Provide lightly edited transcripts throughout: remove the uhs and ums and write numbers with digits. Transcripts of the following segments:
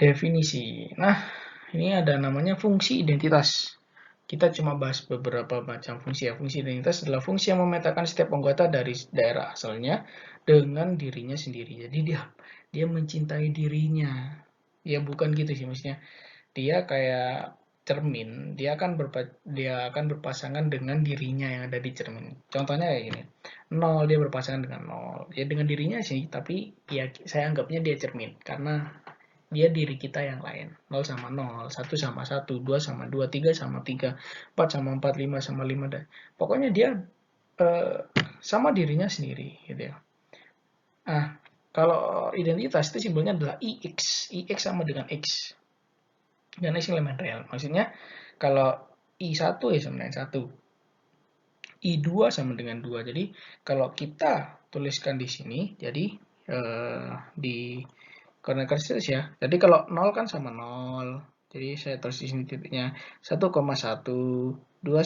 Definisi. Nah, ini ada namanya fungsi identitas. Kita cuma bahas beberapa macam fungsi ya. Fungsi identitas adalah fungsi yang memetakan setiap anggota dari daerah asalnya dengan dirinya sendiri. Jadi dia mencintai dirinya. Ya bukan gitu sih maksudnya. Dia kayak cermin, dia akan berpasangan dengan dirinya yang ada di cermin. Contohnya kayak gini. 0 dia berpasangan dengan 0. Ya dengan dirinya sih, tapi ya saya anggapnya dia cermin karena dia diri kita yang lain. 0 sama 0, 1 sama 1, 2 sama 2, 3 sama 3, 4 sama 4, 5 sama 5. Dan pokoknya dia eh, sama dirinya sendiri gitu ya. Nah, kalau identitas itu simbolnya adalah IX. IX sama dengan X. Dan X elemen real. Maksudnya kalau I1 ya sama dengan 1. I2 sama dengan 2. Jadi kalau kita tuliskan di sini, jadi di karena garis ya. Jadi kalau 0 kan sama 0. Jadi saya tulis di sini titiknya 1,1, 2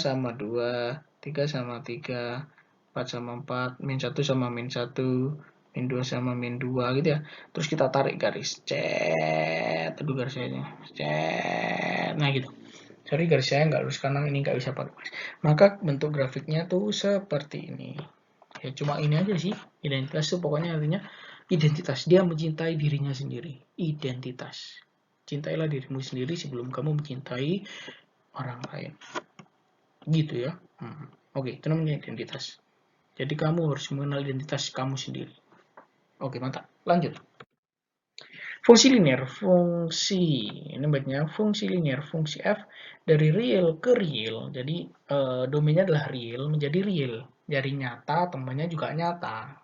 sama 2, 3 sama 3, 4 sama 4, min 1 sama min 1, min 2 sama min 2 gitu ya. Terus kita tarik garis. Cet. Aduh garisnya. Cet. Nah gitu. Sorry garis saya nggak lurus kanan, ini nggak bisa pakai. Maka bentuk grafiknya tuh seperti ini. Ya cuma ini aja sih. Identitas tuh pokoknya artinya identitas. Dia mencintai dirinya sendiri. Identitas. Cintailah dirimu sendiri sebelum kamu mencintai orang lain. Gitu ya. Oke, itu namanya identitas. Jadi kamu harus mengenal identitas kamu sendiri. Oke, mantap. Lanjut. Fungsi linear, ini baiknya fungsi linear, fungsi f dari real ke real. Jadi domainnya adalah real menjadi real. Jadi nyata, temannya juga nyata.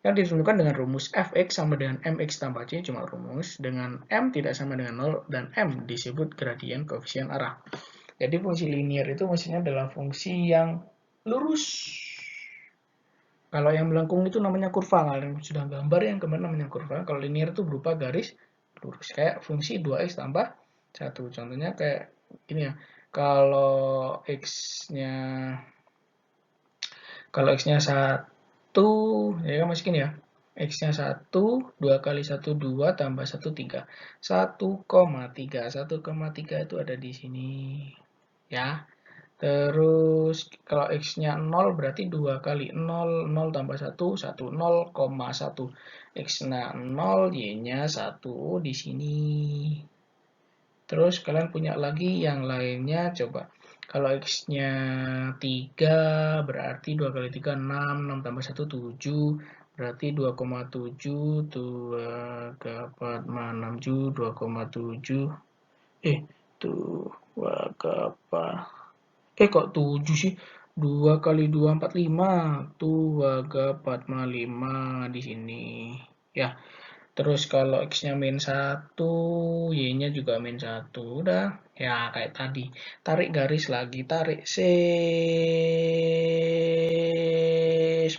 Yang ditentukan dengan rumus fx sama dengan mx tambah c, cuma rumus. Dengan m tidak sama dengan 0 dan m disebut gradien koefisien arah. Jadi fungsi linear itu maksudnya adalah fungsi yang lurus. Kalau yang melengkung itu namanya kurva. Kalian sudah gambar yang kemarin namanya kurva. Kalau linear itu berupa garis lurus. Kayak fungsi 2x tambah 1. Contohnya kayak gini ya. Kalau x-nya kalau x-nya 1, ya kan masih gini ya. X-nya 1, 2 kali 1, 2, tambah 1, 3. 1,3. 1,3 itu ada di sini. Ya. Terus kalau X-nya 0 berarti 2 kali 0, 0 tambah 1, 1, 0,1. X-nya 0, Y-nya 1 di sini. Terus kalian punya lagi yang lainnya, coba. Kalau X-nya 3 berarti 2 kali 3, 6, 6 tambah 1, 7. Berarti 2,7, 2 dapat 6, 2,7. Tuh, 2 dapat kok 7 sih? 2 kali 2, 45. Tuh, warga 4,5 di sini. Ya, terus kalau X-nya min 1, Y-nya juga min 1. Udah, ya kayak tadi. Tarik garis lagi, tarik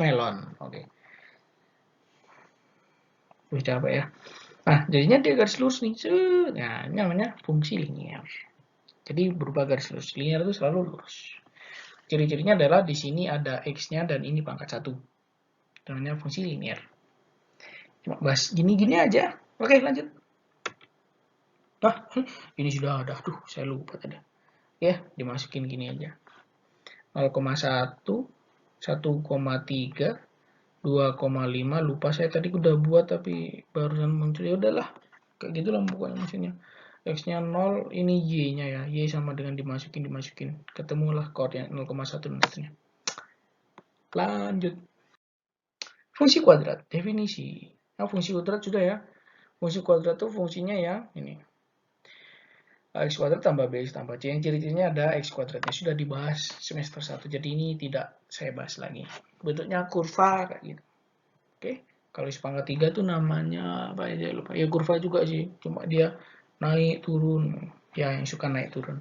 melon. Oke, udah capek ya. Nah, jadinya dia garis lurus nih. Nah, ini namanya fungsi linear. Jadi berupa garis lurus. Linear itu selalu lurus. Ciri-cirinya adalah di sini ada X-nya dan ini pangkat 1. Namanya fungsi linear. Cuma bahas gini-gini aja. Oke, lanjut. Ini sudah ada. Aduh, saya lupa tadi. Ya, dimasukin gini aja. 0,1, 1,3, 2,5. Lupa saya tadi udah buat tapi barusan muncul. Ya udahlah. Kayak gitulah pokoknya maksudnya. X-nya 0, ini Y-nya ya. Y sama dengan dimasukin. Ketemulah koordinat 0,1 dan seterusnya. Lanjut. Fungsi kuadrat, definisi. Nah, fungsi kuadrat sudah ya. Fungsi kuadrat itu fungsinya ya ini. X kuadrat tambah BX tambah C. Yang ciri-cirinya ada X kuadratnya. Sudah dibahas semester 1. Jadi ini tidak saya bahas lagi. Bentuknya kurva kayak gitu. Oke. Kalau pangkat 3 tuh namanya apa ya, lupa. Ya kurva juga sih. Cuma dia naik turun. Ya yang suka naik turun.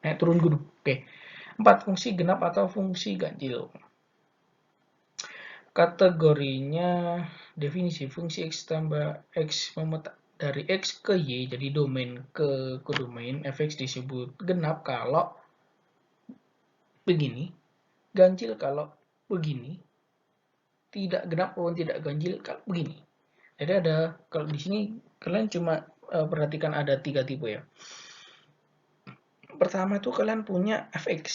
Naik turun gunung. Oke. 4 fungsi genap atau fungsi ganjil. Kategorinya definisi fungsi X tambah X dari X ke Y, jadi domain ke domain, fx disebut genap kalau begini, ganjil kalau begini, tidak genap maupun tidak ganjil kalau begini. Jadi ada, kalau di sini kalian cuma perhatikan ada 3 tipe ya. Pertama tuh kalian punya fx.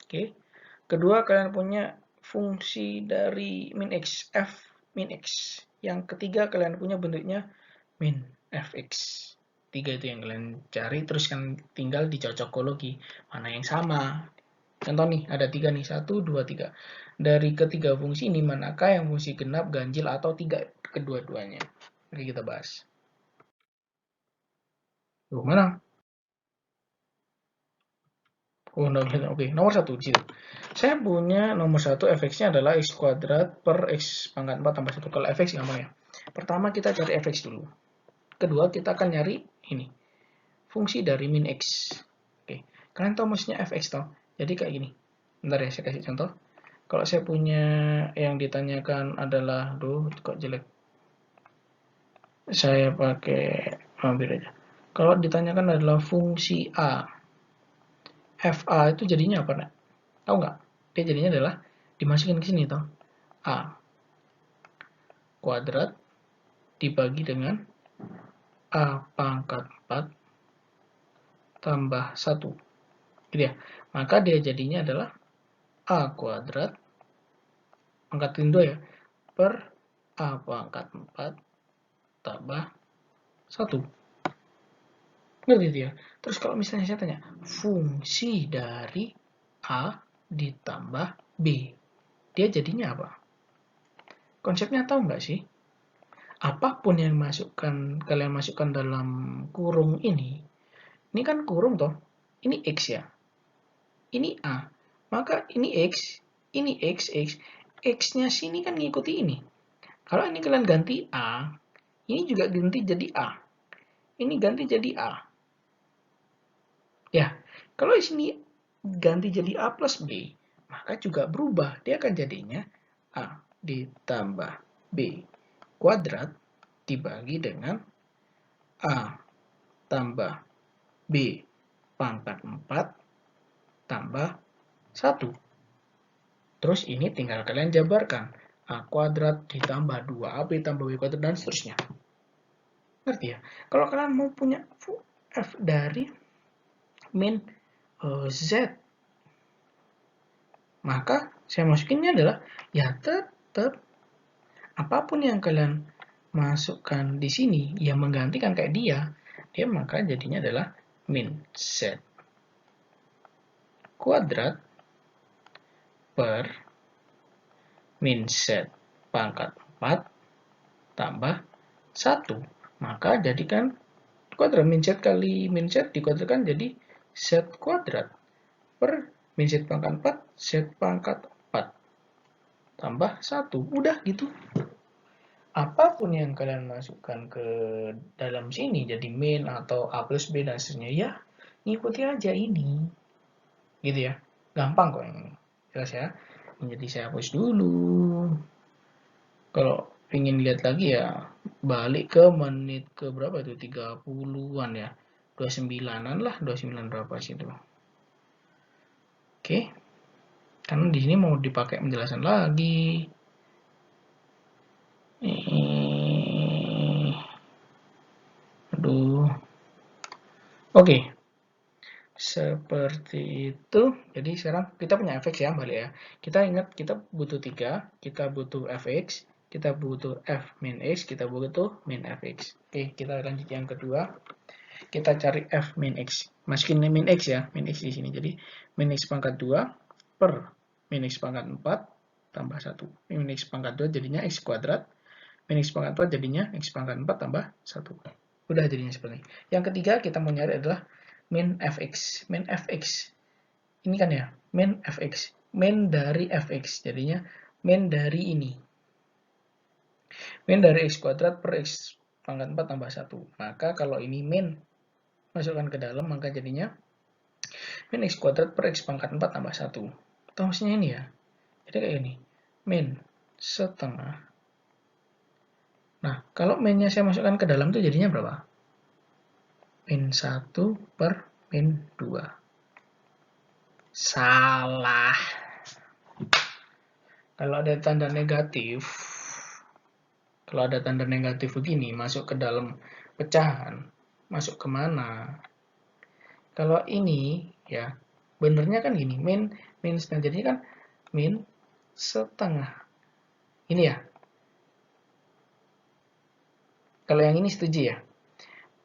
Oke. Kedua kalian punya fungsi dari min x, f min x. Yang ketiga kalian punya bentuknya min fx. 3 itu yang kalian cari, terus kan tinggal dicocokologi mana yang sama. Contoh nih, ada 3 nih, 1, 2, 3. Dari ketiga fungsi ini, manakah yang fungsi genap, ganjil, atau 3 kedua-duanya? Oke, kita bahas. Tuh, mana? Oh, oke. Nomor 1 di situ. Saya punya nomor 1, fx-nya adalah x kuadrat per x pangkat 4 tambah 1. Kalau fx gampang ya. Pertama kita cari fx dulu. Kedua kita akan nyari ini. Fungsi dari min x. Oke. Kalian tahu maksudnya fx toh? Jadi kayak gini. Bentar ya, saya kasih contoh. Kalau saya punya yang ditanyakan adalah, kok jelek. Saya pakai hampir aja. Kalau ditanyakan adalah fungsi a, fa itu jadinya apa, nak? Tahu nggak? Dia jadinya adalah dimasukin ke sini toh. A kuadrat dibagi dengan a pangkat 4 tambah 1. Gitu ya. Maka dia jadinya adalah a kuadrat pangkat 2 ya, per a pangkat 4 tambah 1. Ngerti itu ya? Terus kalau misalnya saya tanya, fungsi dari a ditambah b, dia jadinya apa? Konsepnya tahu nggak sih? Apapun yang kalian masukkan dalam kurung ini kan kurung toh, ini x ya, ini a, maka ini x, x-nya sini kan ngikuti ini. Kalau ini kalian ganti a, ini juga ganti jadi a, ini ganti jadi a. Ya, kalau di sini ganti jadi a plus b, maka juga berubah, dia akan jadinya a ditambah b kuadrat dibagi dengan a tambah b pangkat 4 tambah 1. Terus ini tinggal kalian jabarkan. A kuadrat ditambah 2ab tambah b kuadrat dan seterusnya. Ngerti ya? Kalau kalian mau punya f dari min z, maka saya masukinnya adalah ya tetap apapun yang kalian masukkan di sini yang menggantikan kayak dia maka jadinya adalah min z kuadrat per min z pangkat 4 tambah 1. Maka jadikan kuadrat min z kali min z dikuadratkan jadi z kuadrat per min z pangkat 4 z pangkat 4 tambah 1. Udah gitu. Apapun yang kalian masukkan ke dalam sini jadi min atau a plus b dan seterusnya ya ngikuti aja ini. Gitu ya. Gampang kok ini. Jelas ya. Jadi saya hapus dulu. Kalau ingin lihat lagi ya balik ke menit ke berapa itu 30-an ya, 29-an lah, 29 berapa sih itu. Oke, karena di sini mau dipakai penjelasan lagi. Aduh. Oke, seperti itu. Jadi sekarang kita punya fx ya, balik ya. Kita ingat kita butuh 3, kita butuh fx, kita butuh f min x, kita butuh min fx. Oke, kita lanjut yang kedua. Kita cari f min x. Masukin min x ya, min x di sini. Jadi min x pangkat 2 per min x pangkat 4 tambah 1. Min x pangkat 2 jadinya x kuadrat. Min x pangkat 4 jadinya x pangkat 4 tambah 1. Udah jadinya seperti ini. Yang ketiga kita mau nyari adalah min fx. Min fx. Ini kan ya, min fx. Min dari fx. Jadinya min dari ini. Min dari x kuadrat per x pangkat 4 tambah 1. Maka kalau ini min masukkan ke dalam, maka jadinya min x kuadrat per x pangkat 4 tambah 1. Atau maksudnya ini ya. Jadi kayak ini. Min setengah. Nah, kalau minnya saya masukkan ke dalam tuh jadinya berapa? Min 1 per min 2. Salah. Kalau ada tanda negatif, Kalau ada tanda negatif begini, masuk ke dalam pecahan, masuk kemana? Kalau ini, ya, benernya kan gini, min setengah, jadinya kan min setengah. Ini ya. Kalau yang ini setuju ya.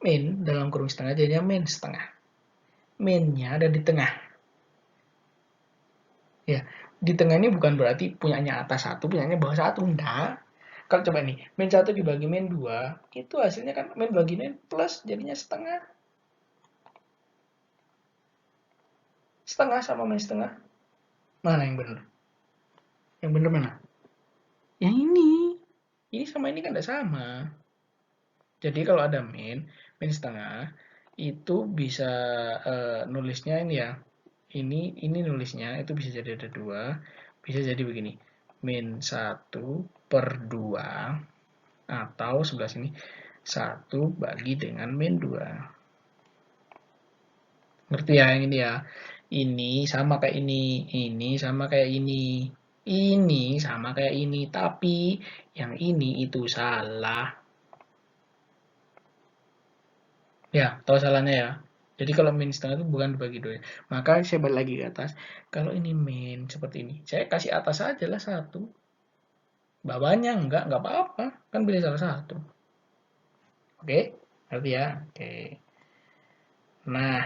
Min dalam kurung setengah jadinya min setengah. Minnya ada di tengah. Ya, di tengah ini bukan berarti punyanya atas satu, punyanya bawah satu, enggak. Kalau coba nih, min 1 dibagi min 2, itu hasilnya kan min bagi min plus, jadinya setengah. Setengah sama min setengah. Mana yang benar? Yang benar mana? Yang ini. Ini sama ini kan tidak sama. Jadi kalau ada min setengah, itu bisa nulisnya ini ya. Ini nulisnya, itu bisa jadi ada 2. Bisa jadi begini. Min 1/2. Atau sebelah sini 1 bagi dengan min 2. Ngerti ya yang ini ya? Ini sama kayak ini sama kayak ini sama kayak ini, tapi yang ini itu salah. Ya, tahu salahnya ya? Jadi kalau min setengah itu bukan dibagi 2. Maka saya balik lagi ke atas. Kalau ini min seperti ini, saya kasih atas aja lah 1. Bawahnya enggak apa-apa. Kan pilih salah satu. Oke? Ngerti ya? Oke. Nah,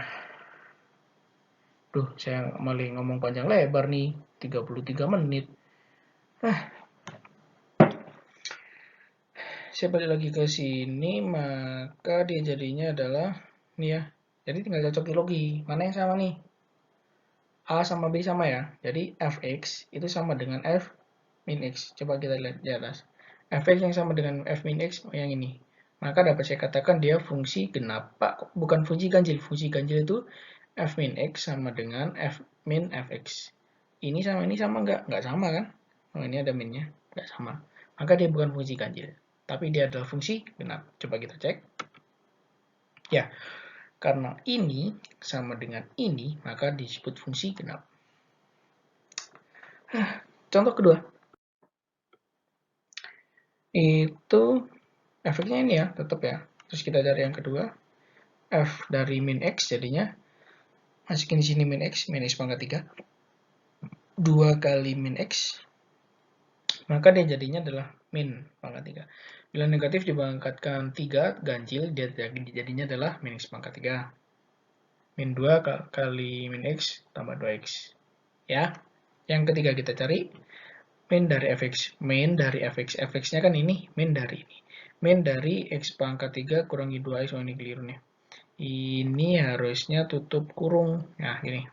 saya malah ngomong panjang lebar nih, 33 menit. Saya balik lagi ke sini, maka dia jadinya adalah, nih ya, jadi tinggal cocokin logi. Mana yang sama nih? A sama B sama ya. Jadi fx itu sama dengan f min x. Coba kita lihat di atas. Fx yang sama dengan f min x yang ini. Maka dapat saya katakan dia fungsi genap. Pak, bukan fungsi ganjil. Fungsi ganjil itu f min x sama dengan f min fx. Ini sama enggak? Enggak sama kan? Oh, ini ada minnya. Enggak sama. Maka dia bukan fungsi ganjil. Tapi dia adalah fungsi genap. Coba kita cek. Ya, karena ini sama dengan ini, maka disebut fungsi genap. Contoh kedua. Itu efeknya ini ya, tetap ya. Terus kita cari yang kedua. F dari min x jadinya, masukin di sini min x pangkat 3. 2 kali min x, maka dia jadinya adalah min pangkat 3. Bila negatif dipangkatkan 3, ganjil, dia jadinya adalah min x pangkat 3. Min 2 kali min x tambah 2x. Ya. Yang ketiga kita cari min dari fx. Min dari fx. Fx-nya kan ini, min dari ini. Min dari x pangkat 3 kurangi 2x. Oh, ini keliru nih. Ini harusnya tutup kurung. Nah, ini.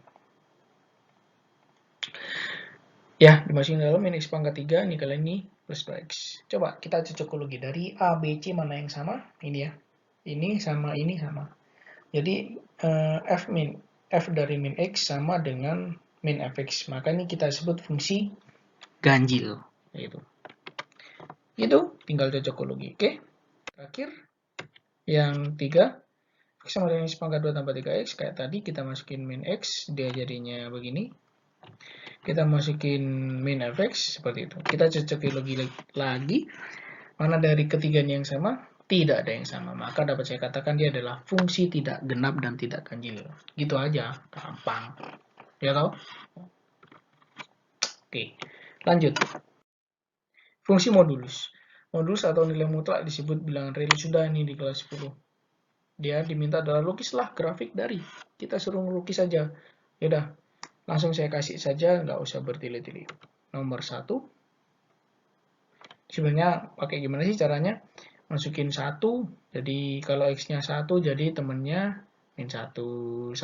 Ya, dimasukin dalam min x pangkat 3, ini kali ini plus 2x. Coba kita cocokologi dari A, B, C mana yang sama? Ini ya. Ini sama, ini sama. Jadi, f dari min x sama dengan min fx. Maka ini kita sebut fungsi ganjil. Gitu. Itu tinggal cocokologi. Oke. Terakhir, yang 3. X sama dengan x pangkat 2 tambah 3x. Kayak tadi kita masukin min x, dia jadinya begini. Kita masukin min fx, seperti itu. Kita cocokologi lagi. Mana dari ketiganya yang sama? Tidak ada yang sama. Maka dapat saya katakan dia adalah fungsi tidak genap dan tidak ganjil. Gitu aja. Gampang. Ya tahu? Oke. Lanjut. Fungsi modulus. Modulus atau nilai mutlak disebut bilangan real. Sudah ini di kelas 10. Dia diminta adalah lukislah grafik dari. Kita suruh melukis saja. Yaudah. Langsung saya kasih saja. Nggak usah bertele-tele. Nomor 1. Sebenarnya pakai gimana sih caranya? Masukin 1, jadi kalau x-nya 1, jadi temennya min 1, 1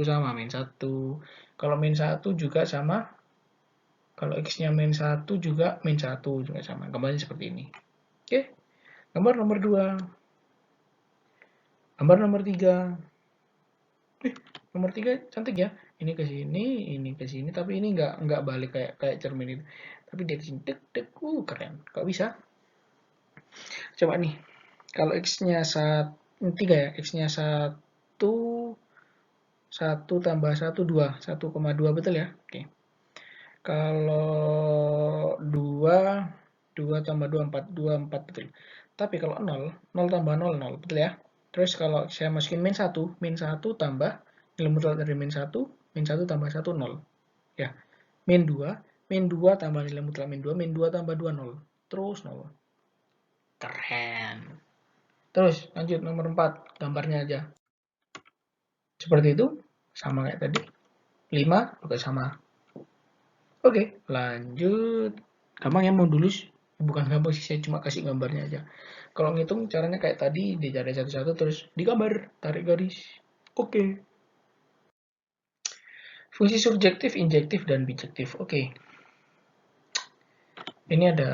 sama min 1. Kalau min 1 juga sama, kalau x-nya min 1 juga min 1 juga sama. Gambarnya seperti ini. Oke, gambar nomor 2. Gambar nomor 3. Nomor 3 cantik ya. Ini ke sini, tapi ini nggak balik kayak cermin itu. Tapi dia kesini, keren. Kok bisa? Coba nih, kalau x-nya 3 ya, x-nya 1 tambah 1, 2. 1,2 betul ya? Oke. Kalau 2 2 tambah 2, 4. 2, 4, betul. Tapi kalau 0, 0 tambah 0, 0. Betul ya? Terus kalau saya masukin min 1 tambah nilai mutlak dari min 1 tambah 1, 0. Ya, min 2 tambah nilai mutlak min 2 tambah 2, 0. Terus 0. Keren. Terus lanjut nomor 4, gambarnya aja. Seperti itu, sama kayak tadi. 5 juga sama. Oke, lanjut. Gampang ya modulus? Bukan gampang sih, saya cuma kasih gambarnya aja. Kalau ngitung caranya kayak tadi, dicari satu-satu terus digambar, tarik garis. Oke. Fungsi surjektif, injektif, dan bijektif. Oke. Ini ada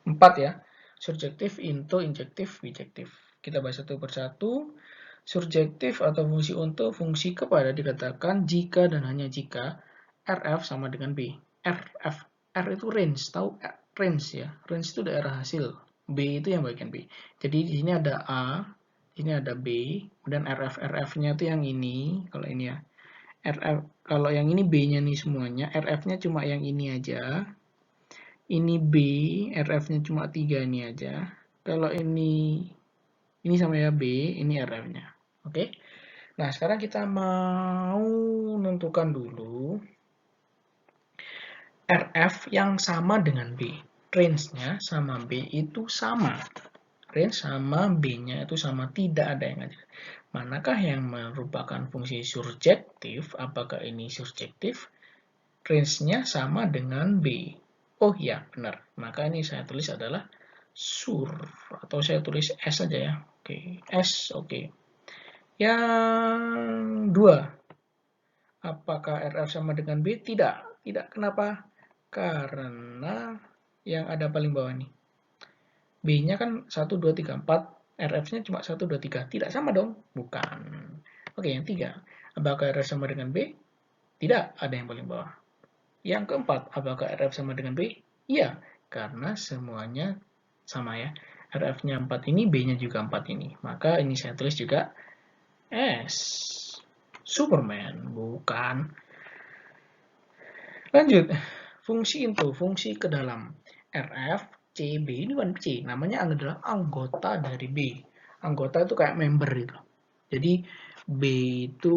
4 ya. Surjektif, into, injektif, bijektif. Kita bahas satu persatu. Surjektif atau fungsi untuk fungsi kepada dikatakan jika dan hanya jika RF sama dengan B. RF. R itu range, tahu range ya. Range itu daerah hasil. B itu yang bagian B. Jadi di sini ada A, di sini ada B, dan RF. RF-nya itu yang ini, kalau ini ya. RF, kalau yang ini B-nya nih semuanya, RF-nya cuma yang ini aja. Ini B, RF-nya cuma 3 ini aja. Kalau ini sama ya B, ini RF-nya. Oke. Nah, sekarang kita mau menentukan dulu RF yang sama dengan B. Range-nya sama B itu sama. Range sama B-nya itu sama, tidak ada yang ngajak. Manakah yang merupakan fungsi surjektif? Apakah ini surjektif? Range-nya sama dengan B. Oh ya, benar. Maka ini saya tulis adalah sur. Atau saya tulis S saja ya. Oke, S, oke. Yang 2. Apakah RF sama dengan B? Tidak. Tidak. Kenapa? Karena yang ada paling bawah nih. B-nya kan 1, 2, 3, 4. RF-nya cuma 1, 2, 3. Tidak sama dong? Bukan. Oke, yang 3. Apakah RF sama dengan B? Tidak. Ada yang paling bawah. Yang keempat, apakah RF sama dengan B? Iya. Karena semuanya sama ya. RF-nya 4 ini, B-nya juga 4 ini. Maka ini saya tulis juga S. Superman, bukan. Lanjut. Fungsi into, fungsi ke dalam. RF, C, B. Ini bukan C, namanya adalah anggota dari B. Anggota itu kayak member itu. Jadi B itu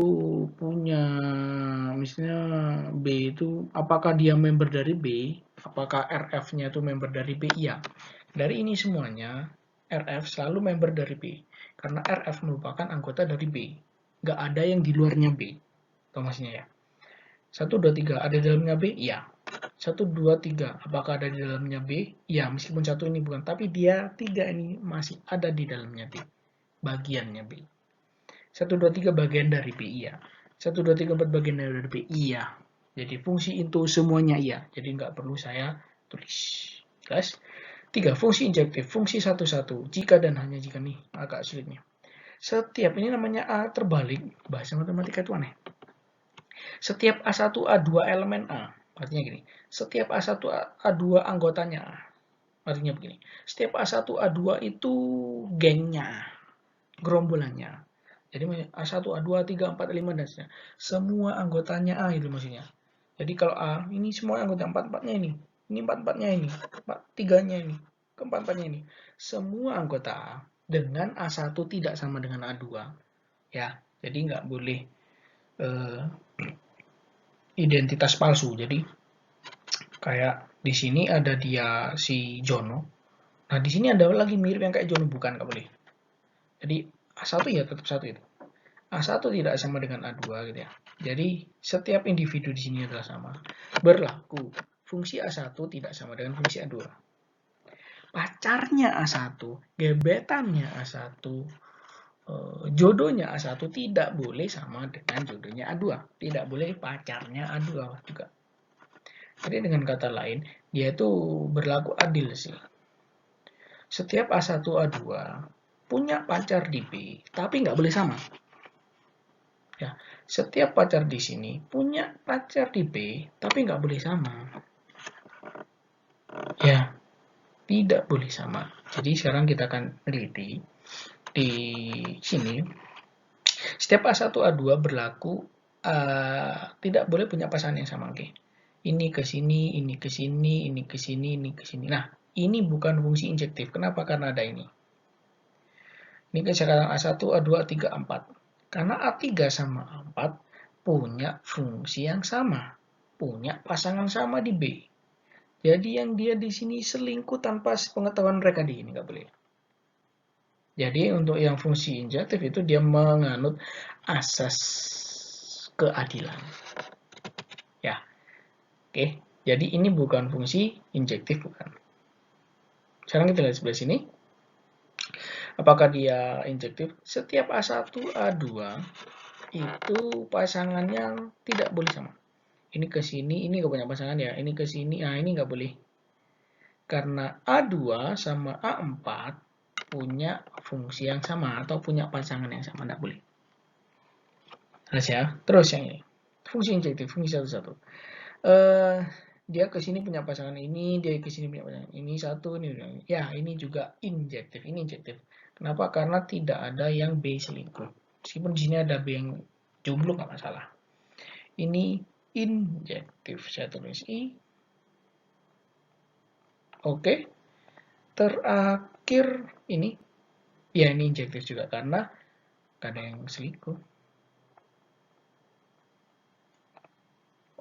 punya, misalnya B itu, apakah dia member dari B? Apakah RF-nya itu member dari B? Iya. Dari ini semuanya, RF selalu member dari B. Karena RF merupakan anggota dari B. Nggak ada yang di luarnya B. Tahu maksudnya ya? 1, 2, 3, ada di dalamnya B? Iya. 1, 2, 3, apakah ada di dalamnya B? Iya, meskipun 1 ini bukan. Tapi dia 3 ini masih ada di dalamnya B. Bagiannya B. 1, 2, 3 bagian dari B, iya. 1, 2, 3, 4 bagian dari B, iya. Jadi fungsi into semuanya iya. Jadi nggak perlu saya tulis. Jelas? 3. Fungsi injektif. Fungsi satu-satu. Jika dan hanya jika nih. Agak sulit nih. Setiap ini namanya A terbalik. Bahasa matematika itu aneh. Setiap A1, A2 elemen A. Artinya gini. Setiap A1, A2 anggotanya A. Artinya begini. Setiap A1, A2 itu gengnya A. Gerombolannya. Jadi A1, A2, A3, A4, A5, dan seterusnya. Semua anggotanya A itu maksudnya. Jadi kalau A, ini semua anggota 4-4-nya ini. Ini 4-4-nya ini. 3-nya ini. Keempat-empatnya ini. Semua anggota A dengan A1 tidak sama dengan A2. Ya, jadi nggak boleh identitas palsu. Jadi kayak di sini ada dia si Jono. Nah, di sini ada lagi mirip yang kayak Jono, bukan, nggak boleh. Jadi A1 ya tetap 1 itu. A1 tidak sama dengan A2 gitu ya. Jadi setiap individu di sini adalah sama. Berlaku fungsi A1 tidak sama dengan fungsi A2. Pacarnya A1, gebetannya A1, jodohnya A1 tidak boleh sama dengan jodohnya A2. Tidak boleh pacarnya A2 juga. Jadi dengan kata lain, dia itu berlaku adil sih. Setiap A1, A2 punya pacar di B, tapi nggak boleh sama. Ya, setiap pacar di sini punya pacar di B, tapi nggak boleh sama. Ya, tidak boleh sama. Jadi sekarang kita akan teliti di sini. Setiap A1, A2 berlaku tidak boleh punya pasangan yang sama. Oke. Ini ke sini, ini ke sini, ini ke sini, ini ke sini. Nah, ini bukan fungsi injektif. Kenapa? Karena ada ini. Ini kan sekarang A1, A2, A3, A4. Karena A3 sama A4 punya fungsi yang sama. Punya pasangan sama di B. Jadi yang dia di sini selingkuh tanpa pengetahuan mereka di ini, nggak boleh. Jadi untuk yang fungsi injektif itu dia menganut asas keadilan. Ya, oke. Jadi ini bukan fungsi injektif, bukan. Sekarang kita lihat sebelah sini. Apakah dia injektif? Setiap A1, A2 itu pasangannya tidak boleh sama. Ini ke sini, ini nggak punya pasangan ya. Ini ke sini, nah ini nggak boleh. Karena A2 sama A4 punya fungsi yang sama atau punya pasangan yang sama, tidak boleh. Jelas ya. Terus yang ini, fungsi injektif, fungsi satu-satu. Dia ke sini punya pasangan ini, dia ke sini punya pasangan ini satu, ini ya ini juga injektif, ini injektif. Kenapa? Karena tidak ada yang B selingkuh. Meskipun di sini ada B yang jomblo nggak masalah. Ini injektif, saya tulis I. Oke. Terakhir ini, ya ini injektif juga karena gak ada yang selingkuh.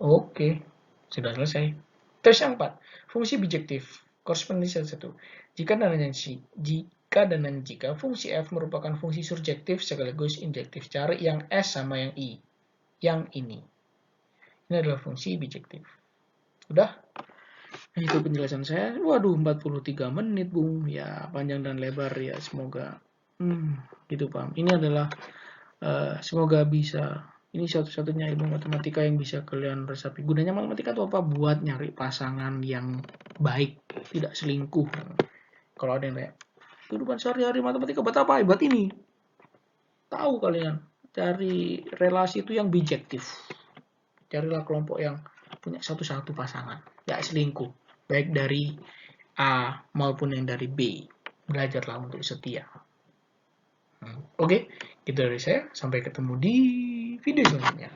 Oke, sudah selesai. Tes yang 4, fungsi bijektif. Korespondensi 1. Jika dan jika fungsi F merupakan fungsi surjektif sekaligus injektif. Cari yang S sama yang I. Yang ini. Ini adalah fungsi bijektif. Udah? Nah, itu penjelasan saya. Waduh, 43 menit, Bung. Ya, panjang dan lebar ya. Semoga gitu paham. Ini adalah semoga bisa. Ini satu-satunya ilmu matematika yang bisa kalian resapi. Gunanya matematika itu apa? Buat nyari pasangan yang baik, tidak selingkuh. Kalau ada yang kayak, kehidupan sehari-hari matematika buat apa? Buat ini. Tahu kalian, cari relasi itu yang bijektif. Carilah kelompok yang punya satu-satu pasangan, tidak selingkuh. Baik dari A maupun yang dari B. Belajarlah untuk setia. Oke, itu dari saya. Sampai ketemu di video selanjutnya.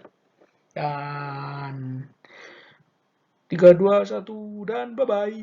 Dan 3, 2, 1, dan bye-bye.